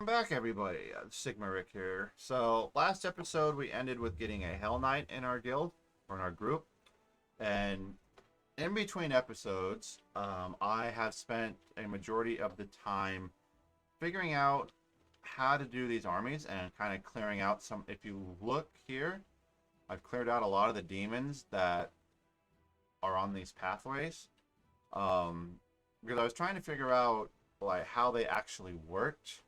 Welcome back, everybody. Sigma Rick here. So, last episode we ended with getting a Hell Knight in our guild, or in our group. And in between episodes, I have spent a majority of the time figuring out how to do these armies and kind of clearing out some. If you look here, I've cleared out a lot of the demons that are on these pathways. Um, because I was trying to figure out like how they actually worked.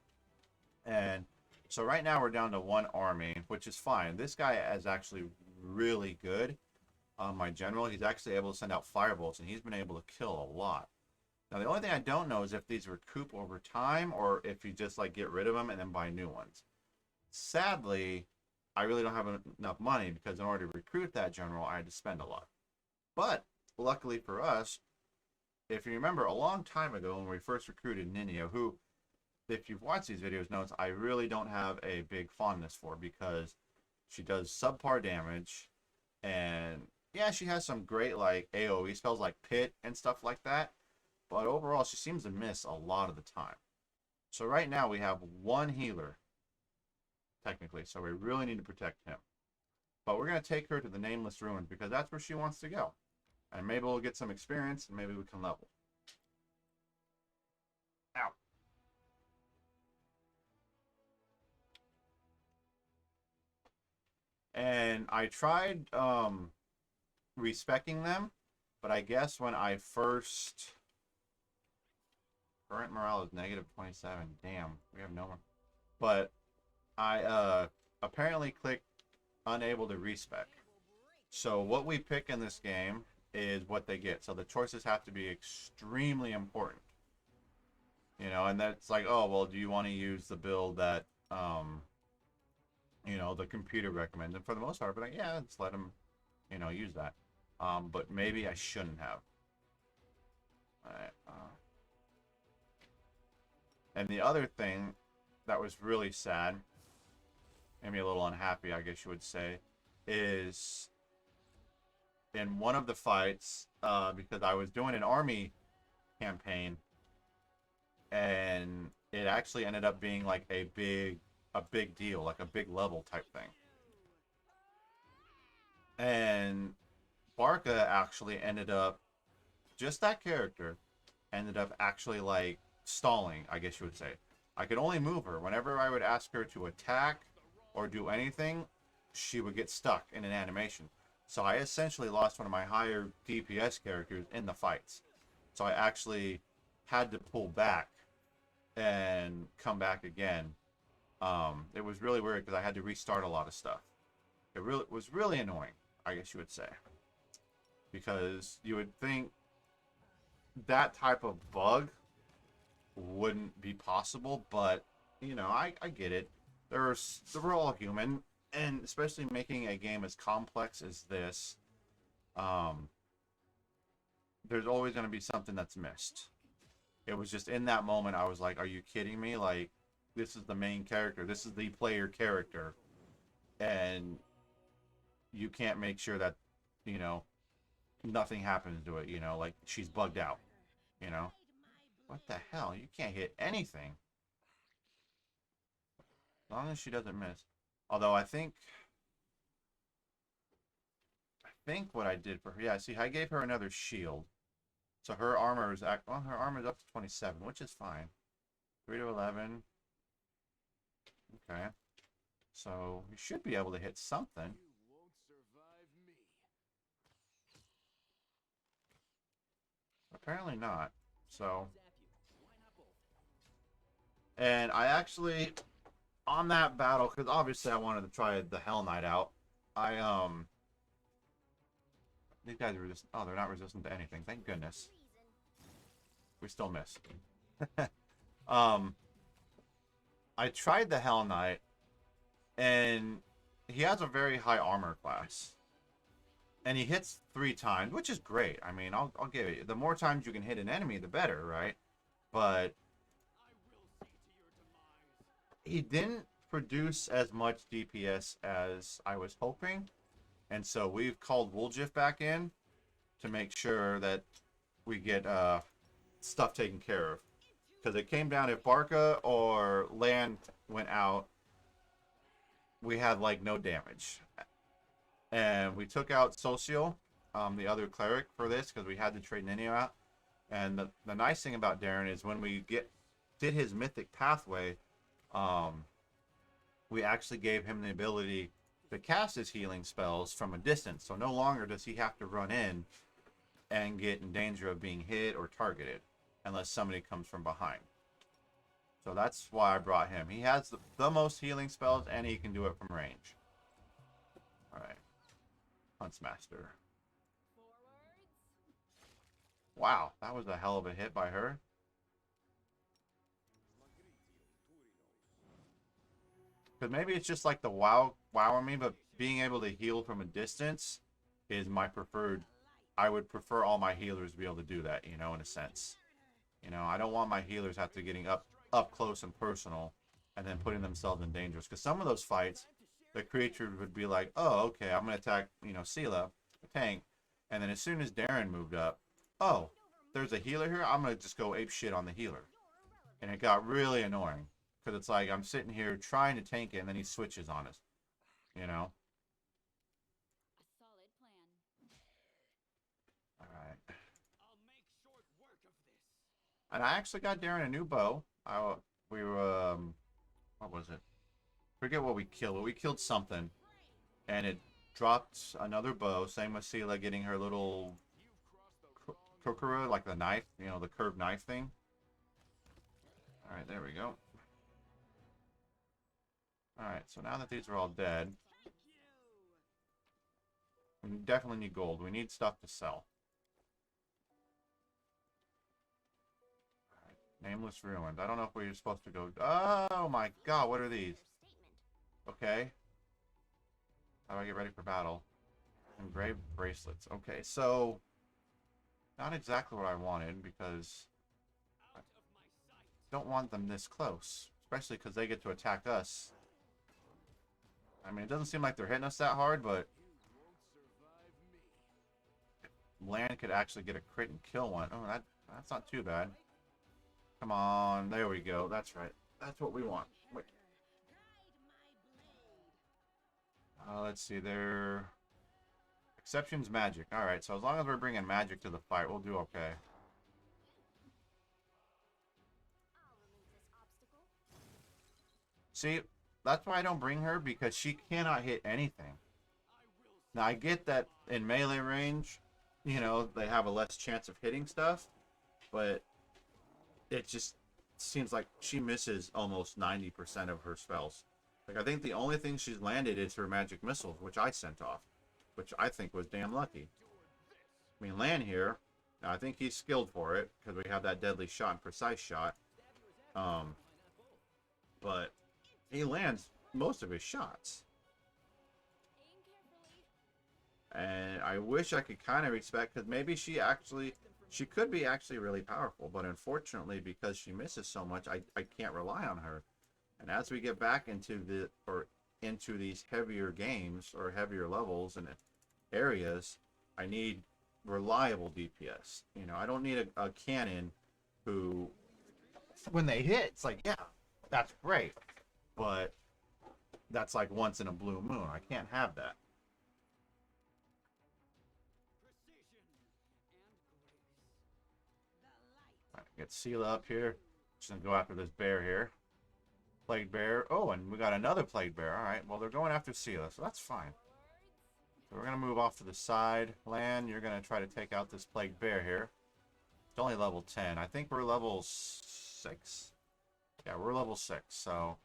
And so right now we're down to one army, which is fine. This guy is actually really good. My general, he's actually able to send out firebolts, and he's been able to kill a lot. Now the only thing I don't know is if these recoup over time, or if you just like get rid of them and then buy new ones. Sadly, I really don't have enough money because in order to recruit that general, I had to spend a lot. But luckily for us, if you remember a long time ago when we first recruited Nenio, who if you've watched these videos, knows I really don't have a big fondness for because she does subpar damage, and yeah, she has some great like AoE spells like Pit and stuff like that, but overall she seems to miss a lot of the time. So right now we have one healer, technically, so we really need to protect him. But we're going to take her to the Nameless Ruins because that's where she wants to go. And maybe we'll get some experience and maybe we can level. Ow. And I tried respecking them, but I guess when I first current morale is negative 27. Damn, we have no more. But I apparently clicked unable to respec. So what we pick in this game is what they get. So the choices have to be extremely important. You know, and that's like, oh well, do you want to use the build that the computer recommends? And for the most part, but like, yeah, just let them, use that. But maybe I shouldn't have. Alright, and the other thing that was really sad, maybe a little unhappy, I guess you would say, is in one of the fights, because I was doing an army campaign, and it actually ended up being like a big deal, like a big level type thing. And Barca actually ended up, just that character, ended up actually like stalling, I guess you would say. I could only move her. Whenever I would ask her to attack or do anything, she would get stuck in an animation. So I essentially lost one of my higher DPS characters in the fights. So I actually had to pull back and come back again. It was really weird because I had to restart a lot of stuff. It really was really annoying, I guess you would say. Because you would think that type of bug wouldn't be possible, but I get it. We're all human, and especially making a game as complex as this, um, there's always going to be something that's missed. It was just in that moment I was like, "Are you kidding me? Like, this is the main character. This is the player character, and you can't make sure that you know nothing happens to it. Like she's bugged out. You know, what the hell? You can't hit anything." As long as she doesn't miss. Although I think what I did for her, yeah, see, I gave her another shield. So her armor is her armor is up to 27, which is fine. 3 to 11. Okay. So we should be able to hit something. Apparently not. So, and I actually on that battle, because obviously I wanted to try the Hell Knight out. I these guys are resistant. Oh, they're not resistant to anything. Thank goodness. We still miss. um, I tried the Hell Knight, and he has a very high armor class, and he hits 3 times, which is great. I mean, I'll give it. The more times you can hit an enemy, the better, right? But he didn't produce as much DPS as I was hoping, and so we've called Wooljiff back in to make sure that we get stuff taken care of. Because it came down if Barca or Land went out, we had like no damage. And we took out Socio, the other cleric, for this because we had to trade Nenio out. And the nice thing about Darren is when we did his mythic pathway, we actually gave him the ability to cast his healing spells from a distance. So no longer does he have to run in and get in danger of being hit or targeted unless somebody comes from behind. So that's why I brought him. He has the most healing spells and he can do it from range. Alright. Huntsmaster. Wow, that was a hell of a hit by her. Because maybe it's just like the wow on me, but being able to heal from a distance is my preferred. I would prefer all my healers to be able to do that, you know, in a sense. You know, I don't want my healers have to getting up close and personal and then putting themselves in danger. Because some of those fights, the creature would be like, oh, okay, I'm going to attack, you know, Sela, the tank. And then as soon as Darren moved up, oh, there's a healer here, I'm going to just go ape shit on the healer. And it got really annoying. Because it's like, I'm sitting here trying to tank it, and then he switches on us. You know? Alright. And I actually got Darren a new bow. We were, what was it? Forget what we killed. But we killed something. And it dropped another bow. Same with Sela getting her little Kokura, like the knife. You know, the curved knife thing. Alright, there we go. Alright, so now that these are all dead, we definitely need gold. We need stuff to sell. Alright, Nameless Ruins. I don't know if we were supposed to go... Oh my god, what are these? Okay. How do I get ready for battle? Engraved bracelets. Okay, so... Not exactly what I wanted, because... I don't want them this close. Especially because they get to attack us. I mean, it doesn't seem like they're hitting us that hard, but Land could actually get a crit and kill one. Oh, that's not too bad. Come on, there we go. That's right. That's what we want. Wait. Let's see. Their exceptions magic. All right. So as long as we're bringing magic to the fight, we'll do okay. See. That's why I don't bring her, because she cannot hit anything. Now, I get that in melee range, you know, they have a less chance of hitting stuff, but it just seems like she misses almost 90% of her spells. Like, I think the only thing she's landed is her magic missiles, which I sent off, which I think was damn lucky. I mean, Lan here, I think he's skilled for it, because we have that deadly shot and precise shot. But... he lands most of his shots. And I wish I could kind of respect, because maybe she could be actually really powerful, but unfortunately, because she misses so much, I can't rely on her. And as we get back into these heavier games or heavier levels and areas, I need reliable DPS. You know, I don't need a cannon who, when they hit, it's like, yeah, that's great. But that's like once in a blue moon. I can't have that. Alright, get Sela up here. Just gonna go after this bear here. Plague bear. Oh, and we got another plague bear. Alright, well, they're going after Sela, so that's fine. So we're gonna move off to the side. Lan, you're gonna try to take out this plague bear here. It's only level 10. I think we're level 6. Yeah, we're level 6, so...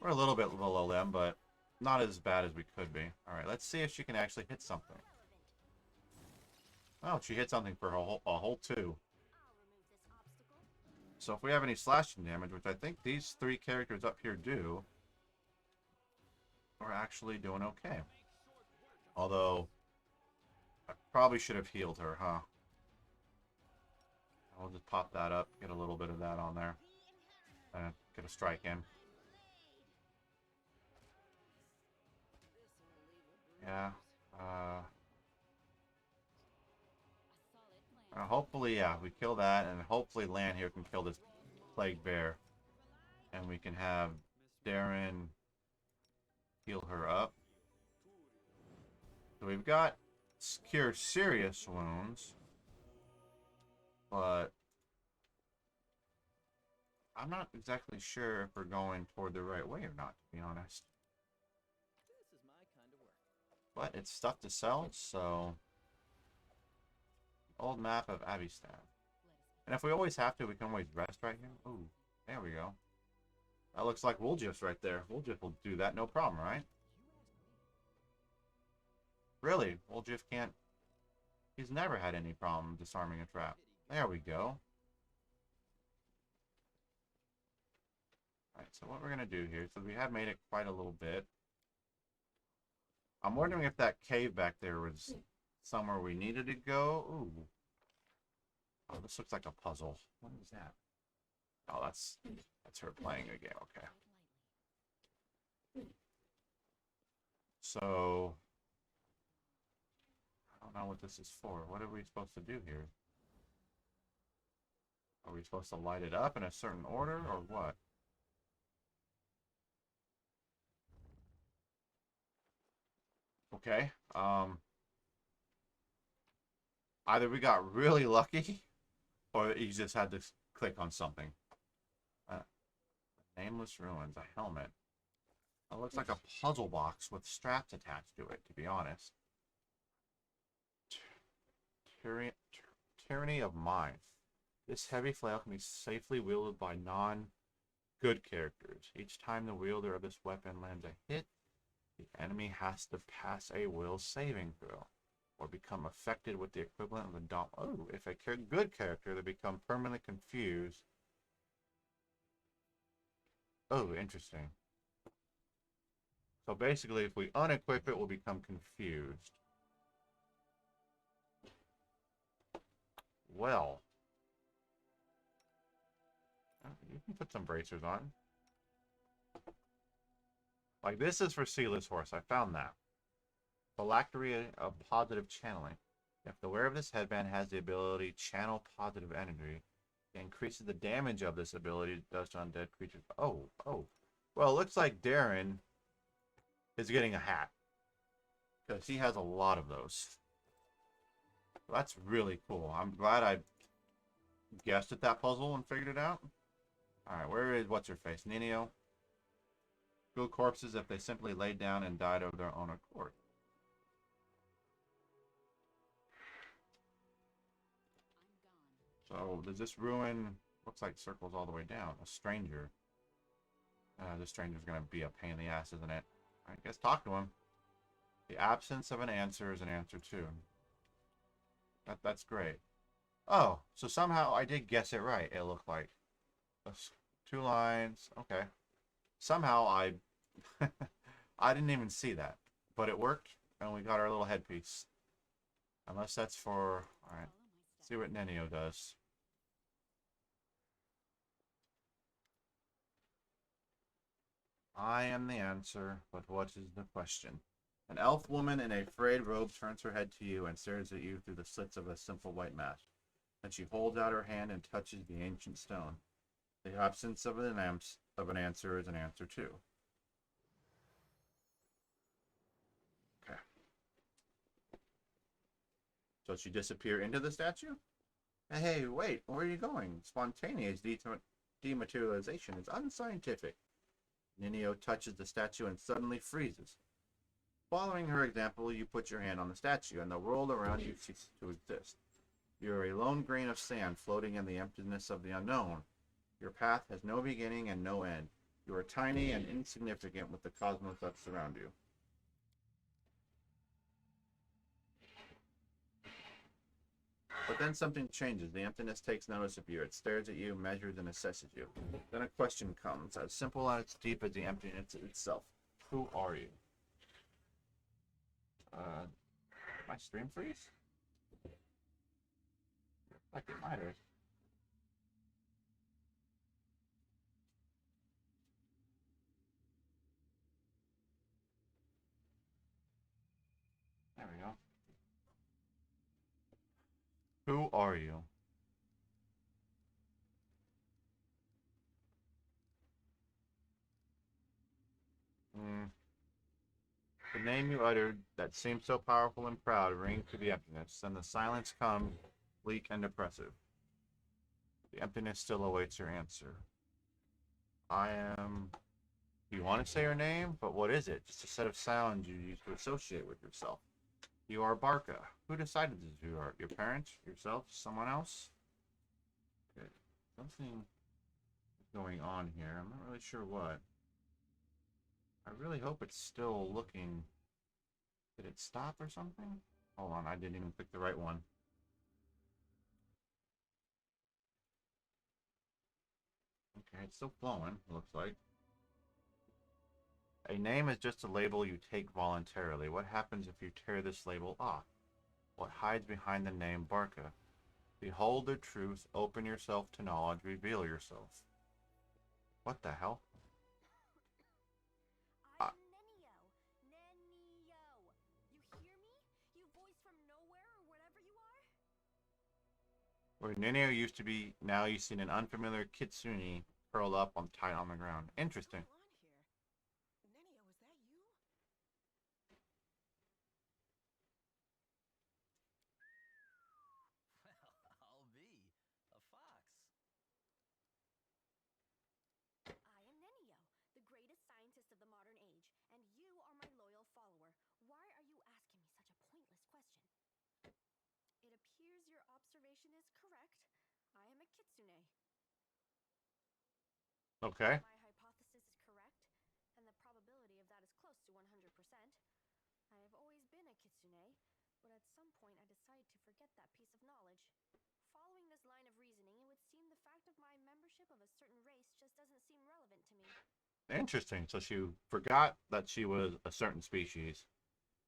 we're a little bit below them, but not as bad as we could be. Alright, let's see if she can actually hit something. Oh, she hit something for a whole 2. So if we have any slashing damage, which I think these 3 characters up here do, we're actually doing okay. Although, I probably should have healed her, huh? I'll just pop that up, get a little bit of that on there. And get a strike in. Yeah. Hopefully, yeah, we kill that, and hopefully Lan here can kill this Plague Bear. And we can have Darren heal her up. So we've got cure serious wounds, but I'm not exactly sure if we're going toward the right way or not, to be honest. But it's stuff to sell, so... Old map of Abystan. And if we always have to, we can always rest right here. Ooh, there we go. That looks like Wooljiff's right there. Wooljiff will do that, no problem, right? Really, Wooljiff can't... He's never had any problem disarming a trap. There we go. Alright, so what we're going to do here, so we have made it quite a little bit. I'm wondering if that cave back there was somewhere we needed to go. Ooh. Oh, this looks like a puzzle. What is that? Oh, that's her playing a game. Okay. So, I don't know what this is for. What are we supposed to do here? Are we supposed to light it up in a certain order, or what? Okay. Either we got really lucky, or you just had to click on something. Nameless Ruins, a helmet. It looks like a puzzle box with straps attached to it, to be honest. Tyranny of Mind. This heavy flail can be safely wielded by non-good characters. Each time the wielder of this weapon lands a hit, the enemy has to pass a will saving throw, or become affected with the equivalent of a dom. Oh, if a good character, they become permanently confused. Oh, interesting. So basically, if we unequip it, we'll become confused. Well, you can put some bracers on. Like, this is for Sealess Horse. I found that. Phylactery of positive channeling. If the wearer of this headband has the ability to channel positive energy, it increases the damage of this ability does to undead creatures. Oh. Well, it looks like Darren is getting a hat, because he has a lot of those. That's really cool. I'm glad I guessed at that puzzle and figured it out. Alright, where is what's-her-face? Nenio. Kill corpses if they simply laid down and died of their own accord. So, does this ruin... Looks like circles all the way down. A stranger. This stranger's gonna be a pain in the ass, isn't it? I guess talk to him. The absence of an answer is an answer too. That's great. Oh, so somehow I did guess it right, it looked like. 2 lines. Okay. Somehow I... I didn't even see that. But it worked, and we got our little headpiece. Unless that's for... Alright. See what Nenio does. I am the answer, but what is the question? An elf woman in a frayed robe turns her head to you and stares at you through the slits of a simple white mask. Then she holds out her hand and touches the ancient stone. The absence of an answer is an answer too. Okay. So she disappear into the statue? Hey, wait, where are you going? Spontaneous dematerialization is unscientific. Nenio touches the statue and suddenly freezes. Following her example, you put your hand on the statue, and the world around you ceases to exist. You are a lone grain of sand floating in the emptiness of the unknown. Your path has no beginning and no end. You are tiny and insignificant with the cosmos that surround you. But then something changes. The emptiness takes notice of you. It stares at you, measures, and assesses you. Then a question comes, as simple and as deep as the emptiness itself. Who are you? My stream freeze? Like it might have. There we go. Who are you? name you uttered that seemed so powerful and proud rings through the emptiness, and the silence comes, bleak and oppressive. The emptiness still awaits your answer. I am. You want to say your name? But what is it? Just a set of sounds you use to associate with yourself. You are Barca. Who decided that you are? Your parents? Yourself? Someone else? Okay. Something is going on here. I'm not really sure what. I really hope it's still looking. Did it stop or something? Hold on, I didn't even pick the right one. Okay, it's still flowing, looks like. A name is just a label you take voluntarily. What happens if you tear this label off? What hides behind the name Barca? Behold the truth, open yourself to knowledge, reveal yourself. What the hell? I am Nenio. Nenio. You hear me? You voice from nowhere or whatever you are? Where Nenio used to be, now you see an unfamiliar kitsune curled up tight on the ground. Interesting. What's going on here? Nenio, is that you? Well, I'll be a fox. I am Nenio, the greatest scientist of the modern age, and you are my loyal follower. Why are you asking me such a pointless question? It appears your observation is correct. I am a kitsune. Okay. My hypothesis is correct, and the probability of that is close to 100%. I have always been a kitsune, but at some point I decided to forget that piece of knowledge. Following this line of reasoning, it would seem the fact of my membership of a certain race just doesn't seem relevant to me. Interesting. So she forgot that she was a certain species.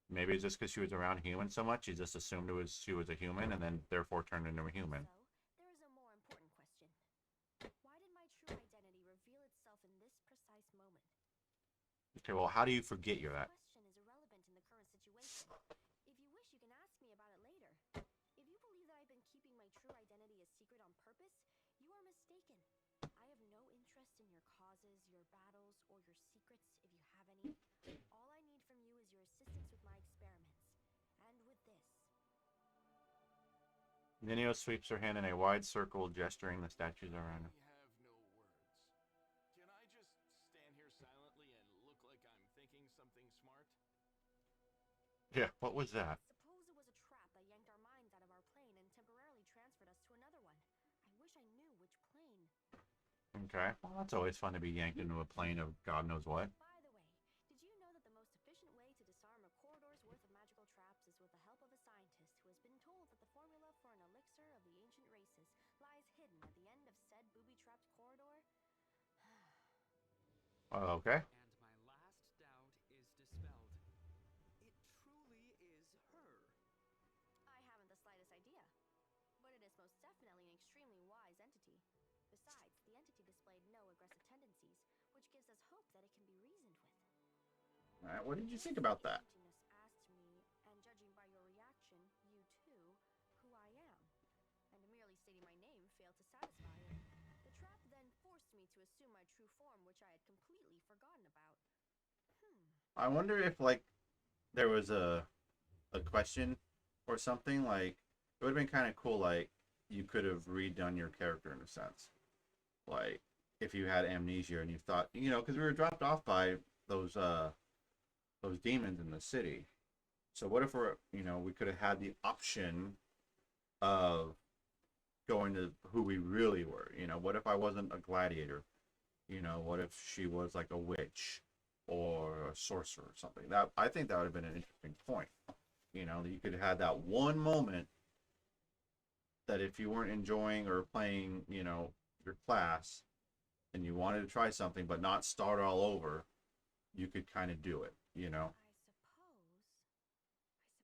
Maybe it's just because she was around humans so much, she just assumed she was a human and then therefore turned into a human. So, there is a more important question. Why did my true identity reveal itself in this precise moment? Okay, well, how do you forget you're that? This question is irrelevant in the current situation. If you wish, you can ask me about it later. If you believe that I've been keeping my true identity a secret on purpose, you are mistaken. I have no interest in your causes, your battles, or your secrets, if you have any. All I need from you is your assistance with my experiments. And with this. Nenio sweeps her hand in a wide circle, gesturing the statues around her. I have no words. Can I just stand here silently and look like I'm thinking something smart? Yeah, what was that? Suppose it was a trap that yanked our minds out of our plane and temporarily transferred us to another one. I wish I knew which plane. Okay, well, that's always fun to be yanked into a plane of God knows what. By the way, did you know that the most efficient way to disarm a corridor's worth of magical traps is with the help of a scientist who has been told that the formula for an elixir of the ancient races lies hidden at the end of said booby-trapped corridor? Okay. And my last doubt is dispelled. It truly is her. I haven't the slightest idea, but it is most definitely an extremely wise entity. Besides, the entity displayed no aggressive tendencies, which gives us hope that it can be reasoned with. All right, what did you think about that? Emptiness asked me, and judging by your reaction, you too, who I am. And merely stating my name failed to satisfy it. The trap then forced me to assume my true form, which I had completely forgotten about. I wonder if, like, there was a question or something, like, it would have been kind of cool, like, you could have redone your character in a sense. Like, if you had amnesia and you thought, because we were dropped off by those demons in the city. So what if we could have had the option of going to who we really were? What if I wasn't a gladiator? What if she was like a witch or a sorcerer or something? That I think that would have been an interesting point. That you could have had that one moment that if you weren't enjoying or playing, your class and you wanted to try something but not start all over, you could kind of do it, I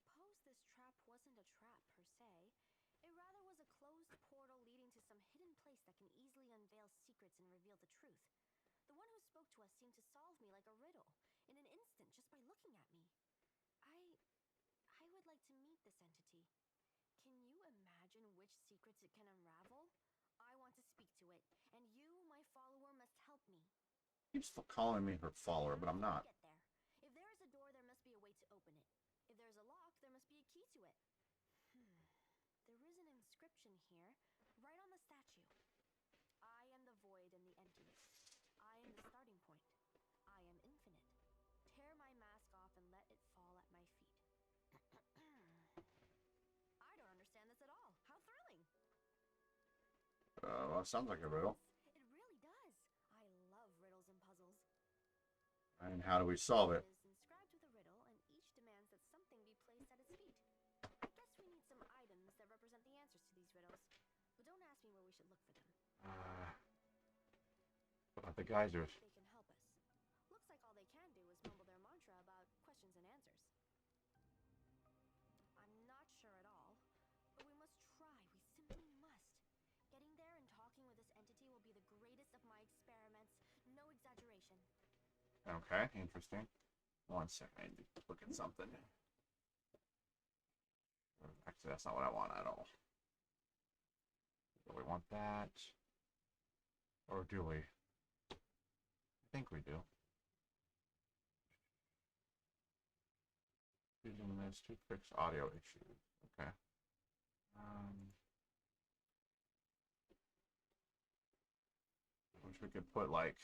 suppose this trap wasn't a trap per se. It rather was a closed portal leading to some hidden place that can easily unveil secrets and reveal the truth. The one who spoke to us seemed to solve me like a riddle, in an instant, just by looking at me. I would like to meet this entity. Can you imagine which secrets it can unravel? I want to speak to it, and you, my follower, must help me. Keeps calling me her follower, but I'm How can not. we get there? If there is a door, there must be a way to Well, sounds like a riddle. It really does. I love riddles and puzzles. And how do we solve it? Is inscribed with a riddle, and each demands that something be placed at its feet. Guess we need some items that represent the answers to these riddles. But don't ask me where we should look for them. What about the geysers? They can help us. Looks like all they can do is mumble their mantra about questions and answers. I'm not sure at all, but we must try. We simply must. Getting there and talking with this entity will be the greatest of my experiments. No exaggeration. Okay, interesting. 1 second, I need to look at something. Actually, that's not what I want at all. Do we want that? Or do we? I think we do. Using this to fix audio issues. Okay. Wish we could put like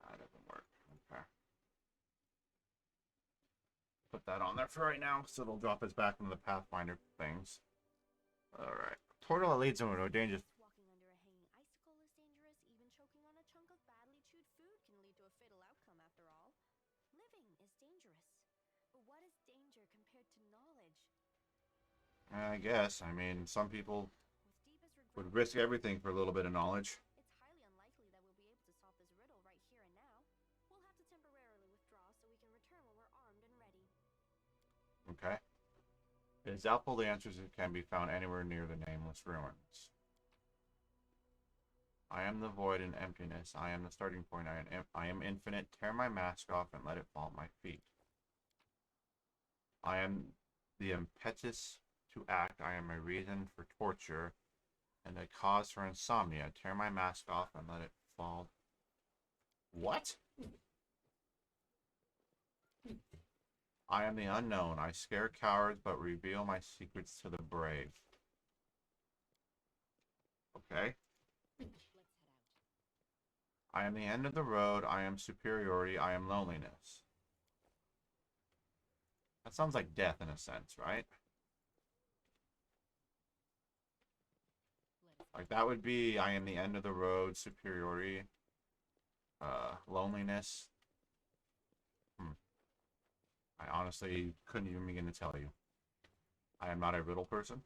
that doesn't work. Okay. Put that on there for right now, so it'll drop us back into the Pathfinder things. Alright. Portal that leads into a dangerous. Walking under a hanging icicle is dangerous. Even choking on a chunk of badly chewed food can lead to a fatal outcome after all. Living is dangerous. But what is danger compared to knowledge? I guess. I mean, some people With deepest regret, would risk everything for a little bit of knowledge. it's highly unlikely that we'll be able to solve this riddle right here and now. We'll have to temporarily withdraw so we can return when we're armed and ready. Okay. It is doubtful the answers can be found anywhere near the nameless ruins. I am the void and emptiness. I am the starting point. I am infinite. Tear my mask off and let it fall at my feet. I am the impetus to act. I am a reason for torture and a cause for insomnia. Tear my mask off and let it fall. What? I am the unknown. I scare cowards but reveal my secrets to the brave. Okay. Let's head out. I am the end of the road. I am superiority. I am loneliness. That sounds like death in a sense, right? Like that would be I am the end of the road, superiority, loneliness. I honestly couldn't even begin to tell you. I am not a riddle person.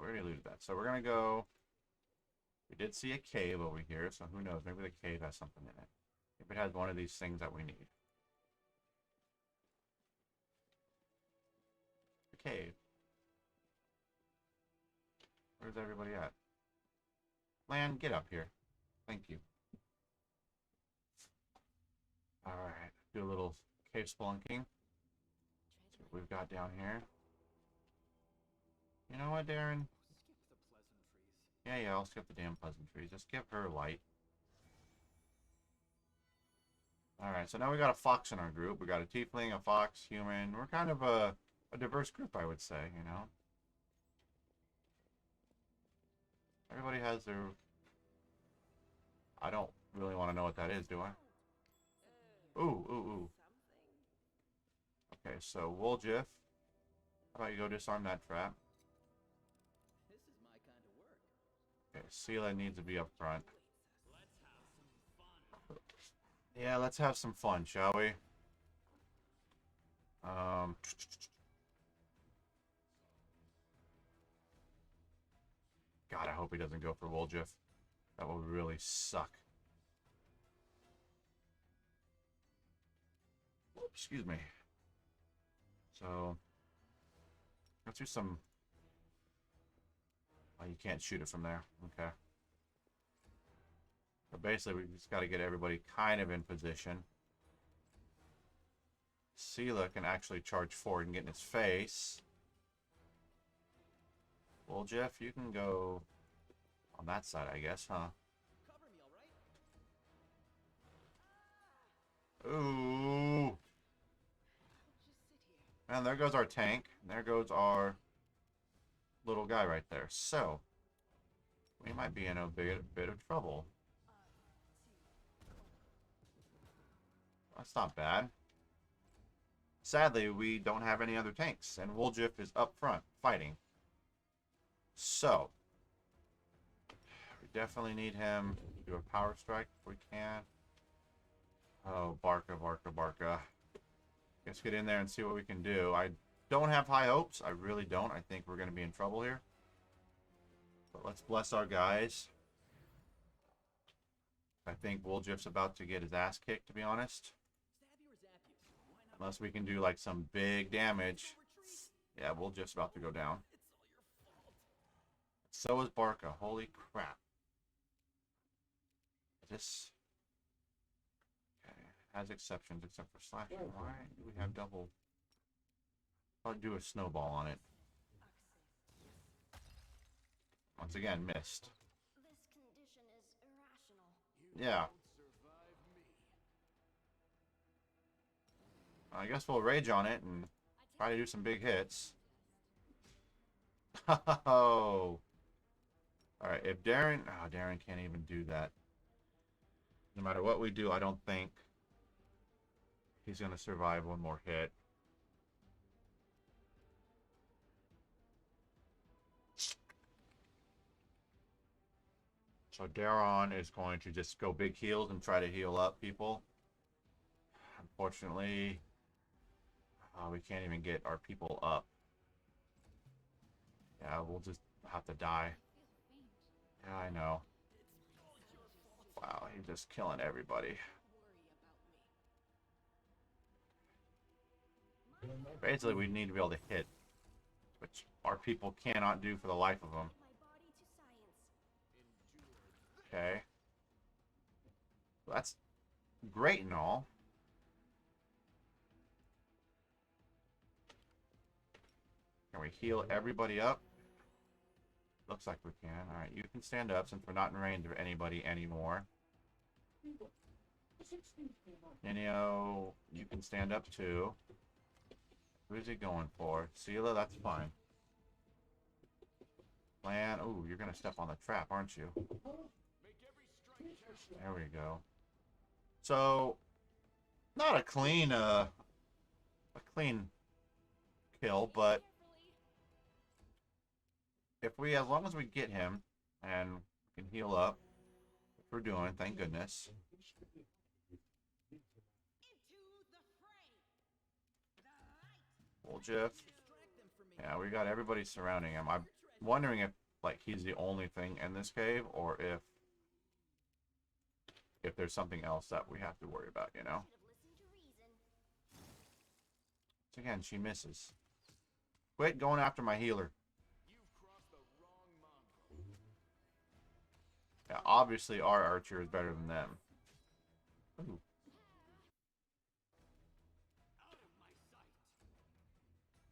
We already alluded to that. So we're going to go. We did see a cave over here, so who knows? Maybe the cave has something in it. If it has one of these things that we need. The cave. Where's everybody at? Lan, get up here. Thank you. Alright, do a little cave spelunking. See what we've got down here. You know what, Darren? Skip the pleasantries. Yeah, I'll skip the damn pleasantries. Just give her light. Alright, so now we got a fox in our group. We got a tiefling, a fox, human. We're kind of a diverse group, I would say, you know? Everybody has their... I don't really want to know what that is, do I? Ooh. Okay, so Woljif. How about you go disarm that trap? This is my kind of work. Okay, Sela needs to be up front. Let's have some fun. Yeah, let's have some fun, shall we? God, I hope he doesn't go for Woljif. That will really suck. Excuse me. So, let's do some... Oh, you can't shoot it from there. Okay. So basically, we just got to get everybody kind of in position. Sela can actually charge forward and get in his face. Well, Jeff, you can go on that side, I guess, huh? Cover me, all right? Ooh. And there goes our tank. And there goes our little guy right there. So, we might be in a bit of trouble. That's not bad. Sadly, we don't have any other tanks, and Woljif is up front fighting. So, we definitely need him to do a power strike if we can. Oh, Barca, Barca, Barca. Let's get in there and see what we can do. I don't have high hopes. I really don't. I think we're going to be in trouble here. But let's bless our guys. I think Woljif's about to get his ass kicked, to be honest. Unless we can do like some big damage. Yeah, Woljif's about to go down. So is Barca. Holy crap. This has exceptions except for slashing. Why do we have double? I'll do a snowball on it. Once again, missed. This condition is irrational. Yeah. I guess we'll rage on it and try to do some big hits. Oh. Alright, if Darren... Oh, Darren can't even do that. No matter what we do, I don't think he's going to survive one more hit. So Darren is going to just go big heals and try to heal up people. Unfortunately, we can't even get our people up. Yeah, we'll just have to die. Yeah, I know. Wow, he's just killing everybody. Basically, we need to be able to hit, which our people cannot do for the life of them. Okay. Well, that's great and all. Can we heal everybody up? Looks like we can. Alright, you can stand up since we're not in range of anybody anymore. Nenio, you can stand up too. Who's he going for? Sela, that's fine. Lan, ooh, you're gonna step on the trap, aren't you? There we go. So, not a clean kill, but if we, as long as we get him and can heal up, which we're doing, thank goodness. Woljif. Yeah, we got everybody surrounding him. I'm wondering if, like, he's the only thing in this cave, or if there's something else that we have to worry about, you know? So again, she misses. Quit going after my healer. Yeah, obviously our archer is better than them. Ooh.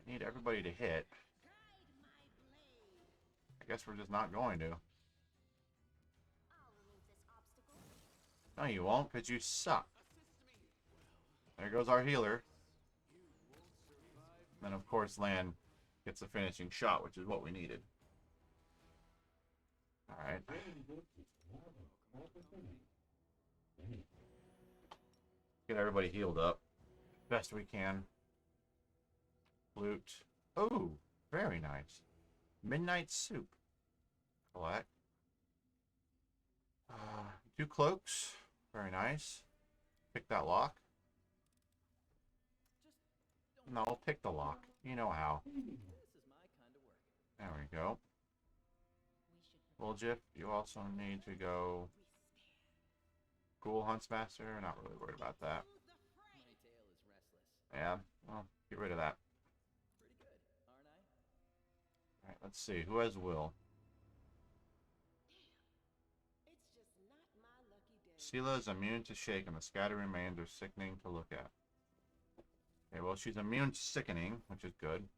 I need everybody to hit. I guess we're just not going to. No, you won't, because you suck. There goes our healer. And then, of course, Lan gets the finishing shot, which is what we needed. Alright. Get everybody healed up. Best we can. Loot. Oh, very nice. Midnight soup. Collect. 2 cloaks. Very nice. Pick that lock. No, pick the lock. You know how. There we go. Woljif, you also need to go... Ghoul Huntsmaster. Not really worried about that. Yeah, well, get rid of that. Alright, let's see. Who has will? Sela is immune to shake, and the scattered remains are sickening to look at. Okay, well, she's immune to sickening, which is good.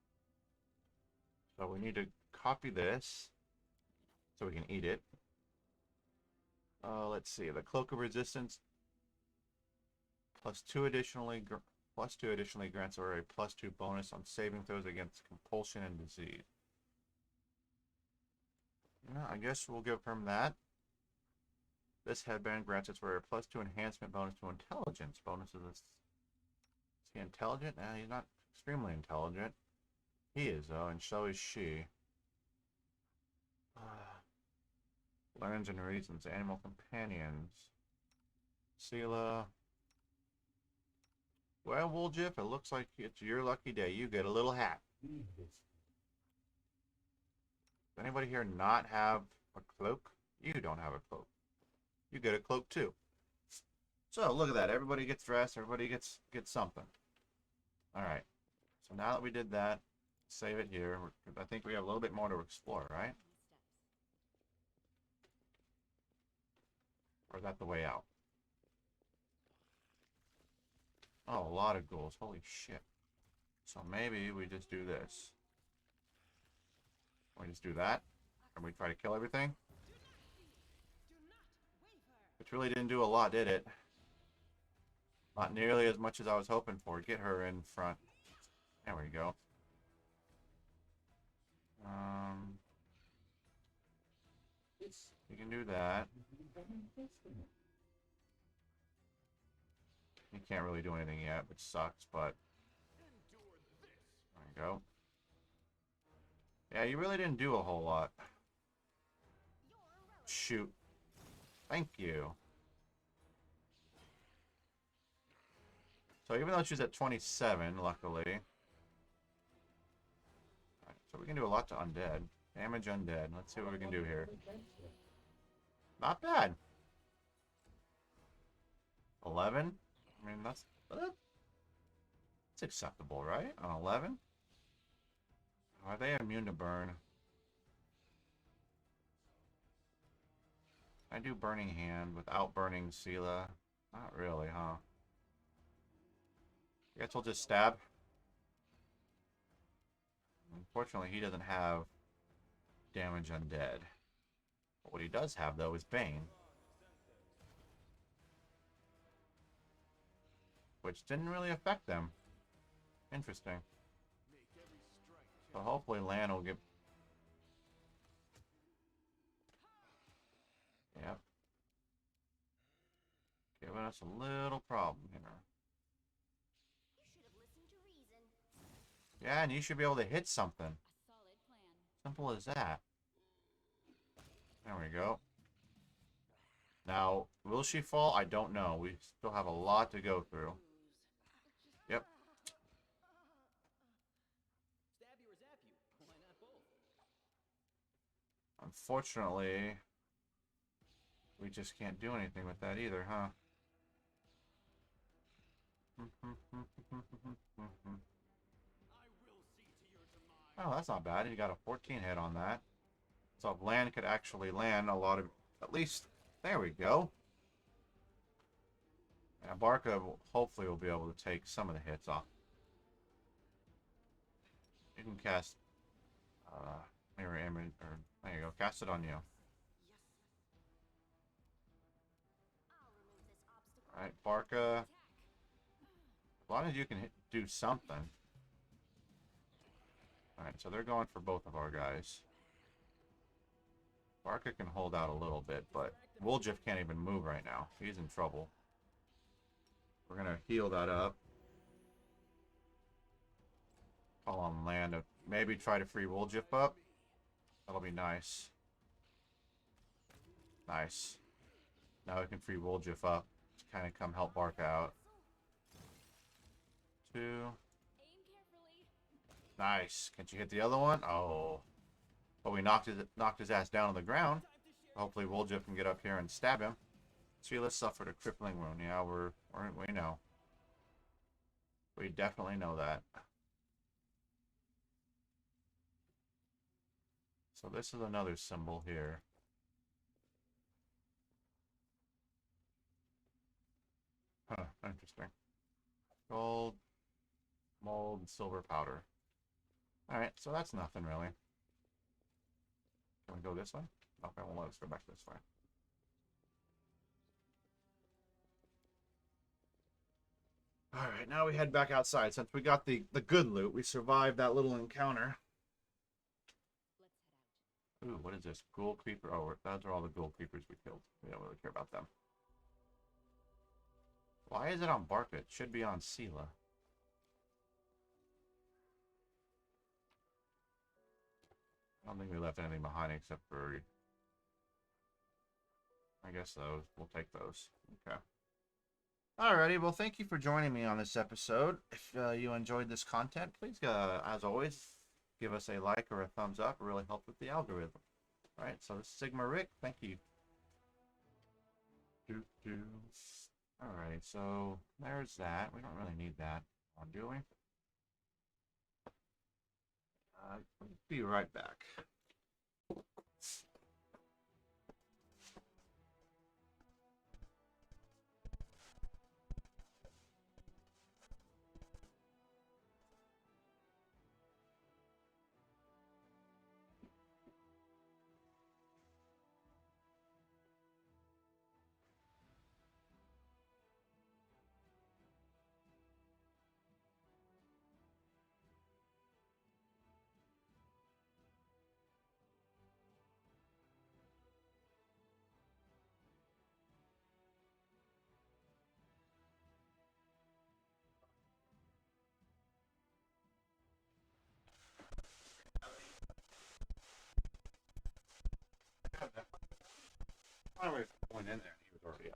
So we need to copy this so we can eat it. Let's see. The Cloak of Resistance +2 additionally grants her a +2 bonus on saving throws against compulsion and disease. Yeah, I guess we'll give him that. This headband grants us a +2 enhancement bonus to intelligence. Bonuses he intelligent? Nah, he's not extremely intelligent. He is, though, and so is she. Learns and reasons. Animal companions. Sela. Well, Wooljiff, it looks like it's your lucky day. You get a little hat. Does anybody here not have a cloak? You don't have a cloak. You get a cloak too. So look at that. Everybody gets dressed. Everybody gets something. All right. So now that we did that, save it here. I think we have a little bit more to explore, right? Or is that the way out? Oh, a lot of ghouls. Holy shit. So maybe we just do this. We just do that. And we try to kill everything. Which really didn't do a lot, did it? Not nearly as much as I was hoping for. Get her in front. There we go. You can do that. You can't really do anything yet, which sucks, but there you go. Yeah, you really didn't do a whole lot. Shoot. Thank you. So even though she's at 27, luckily. Right, so we can do a lot to undead. Damage undead. Let's see what we can do here. Not bad. 11? I mean, that's acceptable, right? On 11? Are they immune to burn? I do Burning Hand without burning Sela. Not really, huh? I guess we'll just stab. Unfortunately, he doesn't have damage undead. But what he does have, though, is Bane. Which didn't really affect them. Interesting. So hopefully Lan will get... Yep. Giving us a little problem here. Yeah, and you should be able to hit something. Simple as that. There we go. Now, will she fall? I don't know. We still have a lot to go through. Yep. Unfortunately, we just can't do anything with that either, huh? Oh, that's not bad. He got a 14 hit on that. So if Lan could actually land a lot of... At least... There we go. Yeah, Barca hopefully will be able to take some of the hits off. You can cast... mirror image... Or, there you go. Cast it on you. Alright, Barca. As long as you can do something. Alright, so they're going for both of our guys. Barca can hold out a little bit, but Wooljiff can't even move right now. He's in trouble. We're going to heal that up. Call on Lan to maybe try to free Wooljiff up. That'll be nice. Nice. Now we can free Wooljiff up to kind of come help Barca out. 2. Nice. Can't you hit the other one? Oh. But we knocked his ass down on the ground. Hopefully Wooljiff can get up here and stab him. Sela suffered a crippling wound. Yeah, we know. We definitely know that. So this is another symbol here. Huh, interesting. Gold, mold, silver powder. Alright, so that's nothing really. Can we go this way? Okay, well, let's go back this way. Alright, now we head back outside. Since we got the good loot, we survived that little encounter. Ooh, what is this? Ghoul creeper. Oh, those are all the ghoul creepers we killed. We don't really care about them. Why is it on Barca? It should be on Sela. don't think we left anything behind except for, I guess those. We'll take those. Okay. Alrighty, well, thank you for joining me on this episode. If you enjoyed this content, please, as always, give us a like or a thumbs up. It really helps with the algorithm. Alright, so this is Sigma Rick. Thank you. Alright, so there's that. We don't really need that on, do we? Be right back. I went in there and he was already up.